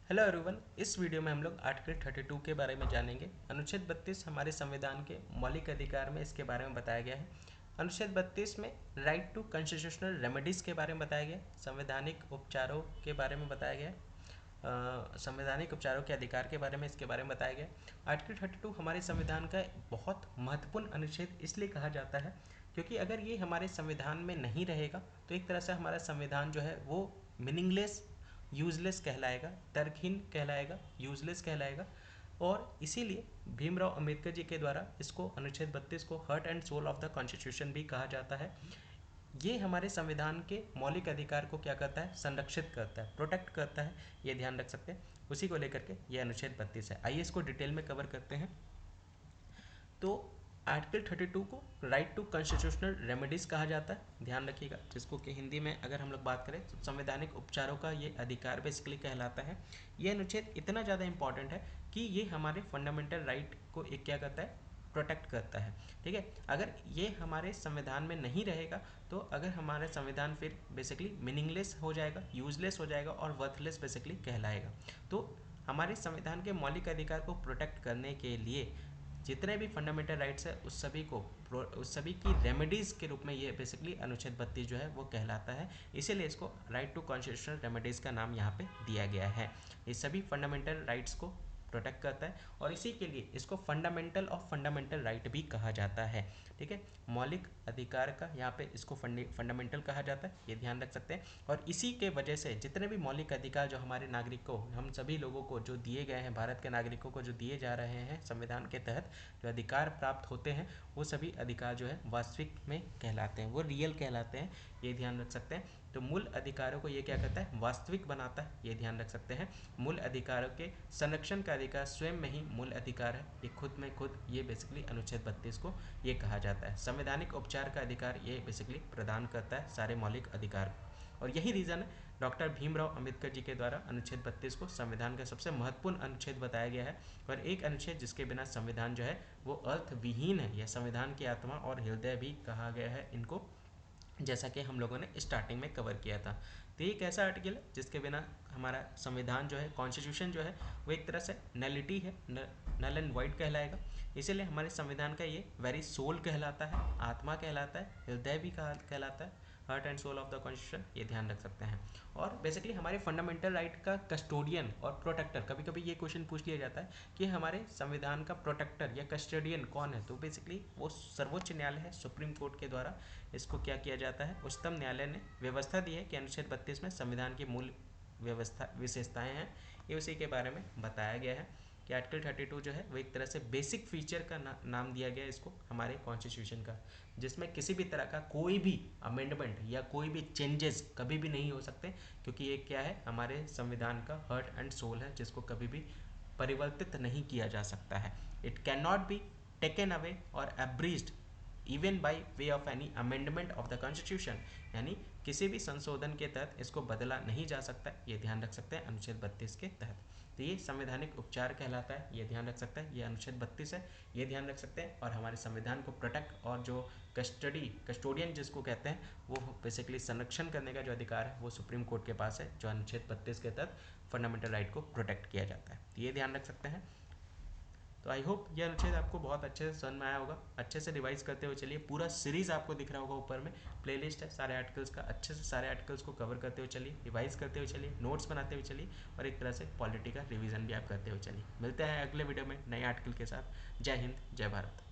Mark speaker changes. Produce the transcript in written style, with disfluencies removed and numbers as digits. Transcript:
Speaker 1: Hello everyone. इस video में हम लोग आर्टिकल 32 के बारे में जानेंगे। अनुच्छेद 32 हमारे संविधान के मौलिक अधिकार में इसके बारे में बताया गया है। अनुच्छेद 32 में राइट टू कॉन्स्टिट्यूशनल रेमेडीज के बारे में बताया गया है, संवैधानिक उपचारों के बारे में बताया गया है, संवैधानिक उपचारों के अधिकार के बारे में इसके बारे में बताया गया। आर्टिकल 32 हमारे संविधान का बहुत महत्वपूर्ण अनुच्छेद इसलिए कहा जाता है क्योंकि अगर ये हमारे संविधान में नहीं रहेगा तो एक तरह से हमारा संविधान जो है वो मीनिंगलेस, यूजलेस कहलाएगा, तर्कहीन कहलाएगा, यूजलेस कहलाएगा। और इसीलिए भीमराव अंबेडकर जी के द्वारा इसको अनुच्छेद 32 को heart and soul of the constitution भी कहा जाता है। ये हमारे संविधान के मौलिक अधिकार को क्या करता है, संरक्षित करता है, प्रोटेक्ट करता है, ये ध्यान रख सकते हैं। उसी को लेकर के ये अनुच्छेद 32 है। आइए इसको डिटेल में कवर करते हैं। तो आर्टिकल 32 को राइट टू कॉन्स्टिट्यूशनल रेमेडीज कहा जाता है, ध्यान रखिएगा, जिसको कि हिंदी में अगर हम लोग बात करें तो संवैधानिक उपचारों का ये अधिकार बेसिकली कहलाता है। ये अनुच्छेद इतना ज़्यादा इंपॉर्टेंट है कि ये हमारे फंडामेंटल राइट को एक क्या करता है, प्रोटेक्ट करता है। ठीक है, अगर ये हमारे संविधान में नहीं रहेगा तो अगर हमारा संविधान फिर बेसिकली मीनिंगलेस हो जाएगा, यूजलेस हो जाएगा और वर्थलेस बेसिकली कहलाएगा। तो हमारे संविधान के मौलिक अधिकार को प्रोटेक्ट करने के लिए जितने भी फंडामेंटल राइट्स है उस सभी की रेमेडीज़ के रूप में ये बेसिकली अनुच्छेद 32 जो है वो कहलाता है। इसीलिए इसको राइट टू कॉन्स्टिट्यूशनल रेमेडीज़ का नाम यहाँ पे दिया गया है। ये सभी फंडामेंटल राइट्स को प्रोटेक्ट करता है और इसी के लिए इसको फंडामेंटल ऑफ फंडामेंटल राइट भी कहा जाता है। ठीक है, मौलिक अधिकार का यहाँ पे इसको फंडामेंटल कहा जाता है, ये ध्यान रख सकते हैं। और इसी के वजह से जितने भी मौलिक अधिकार जो हमारे नागरिकों, हम सभी लोगों को जो दिए गए हैं, भारत के नागरिकों को जो दिए जा रहे हैं संविधान के तहत जो अधिकार प्राप्त होते हैं, वो सभी अधिकार जो है वास्तविक में कहलाते हैं, वो रियल कहलाते हैं, ये ध्यान रख सकते हैं। तो मूल अधिकारों को ये क्या करता है, वास्तविक बनाता है, ये ध्यान रख सकते हैं। मूल अधिकारों के संरक्षण का अधिकार स्वयं में ही मूल अधिकार है, ये खुद में खुद, ये बेसिकली अनुच्छेद 32 को ये कहा जाता है। संवैधानिक उपचार का अधिकार ये बेसिकली प्रदान करता है सारे मौलिक अधिकार। और यही रीज़न है डॉक्टर भीमराव अंबेडकर जी के द्वारा अनुच्छेद 32 को संविधान का सबसे महत्वपूर्ण अनुच्छेद बताया गया है। और एक अनुच्छेद जिसके बिना संविधान जो है वो अर्थविहीन है, यह संविधान की आत्मा और हृदय भी कहा गया है इनको, जैसा कि हम लोगों ने स्टार्टिंग में कवर किया था। तो ये एक ऐसा आर्टिकल है जिसके बिना हमारा संविधान जो है, कॉन्स्टिट्यूशन जो है, वो एक तरह से नलिटी है, नल एंड वाइड कहलाएगा। इसीलिए हमारे संविधान का ये वेरी सोल कहलाता है, आत्मा कहलाता है, हृदय भी कहलाता है, heart and soul of the constitution, ये ध्यान रख सकते हैं। और बेसिकली हमारे फंडामेंटल राइट का कस्टोडियन और प्रोटेक्टर, कभी कभी ये क्वेश्चन पूछ लिया जाता है कि हमारे संविधान का प्रोटेक्टर या कस्टोडियन कौन है, तो बेसिकली वो सर्वोच्च न्यायालय है, सुप्रीम कोर्ट के द्वारा इसको क्या किया जाता है, उच्चतम न्यायालय ने व्यवस्था दी है कि अनुच्छेद 32 में संविधान की मूल व्यवस्था विशेषताएं हैं, ये उसी के बारे में बताया गया है कि आर्टिकल 32 जो है वो एक तरह से बेसिक फीचर का नाम दिया गया है इसको हमारे कॉन्स्टिट्यूशन का, जिसमें किसी भी तरह का कोई भी अमेंडमेंट या कोई भी चेंजेस कभी भी नहीं हो सकते, क्योंकि ये क्या है, हमारे संविधान का हार्ट एंड सोल है, जिसको कभी भी परिवर्तित नहीं किया जा सकता है। It can not be taken away और abridged even by way of any amendment of the constitution, यानी किसी भी संशोधन के तहत इसको बदला नहीं जा सकता, ये ध्यान रख सकते हैं अनुच्छेद 32 के तहत। तो ये संवैधानिक उपचार कहलाता है, ये ध्यान रख सकते हैं, ये अनुच्छेद 32 है, ये ध्यान रख सकते हैं। और हमारे संविधान को प्रोटेक्ट और जो कस्टोडियन जिसको कहते हैं, वो बेसिकली संरक्षण करने का जो अधिकार है वो सुप्रीम कोर्ट के पास है, जो अनुच्छेद 32 के तहत फंडामेंटल राइट को प्रोटेक्ट किया जाता है, तो ये ध्यान रख सकते हैं। तो आई होप यह अनुच्छेद आपको बहुत अच्छे से समझ में आया होगा। अच्छे से रिवाइज करते हुए चलिए, पूरा सीरीज आपको दिख रहा होगा ऊपर में, प्लेलिस्ट है सारे आर्टिकल्स का, अच्छे से सारे आर्टिकल्स को कवर करते हुए चलिए, रिवाइज करते हुए चलिए, नोट्स बनाते हुए चलिए, और एक तरह से पॉलिटी का रिवीजन भी आप करते हुए चलिए। मिलते हैं अगले वीडियो में नए आर्टिकल के साथ। जय हिंद, जय भारत।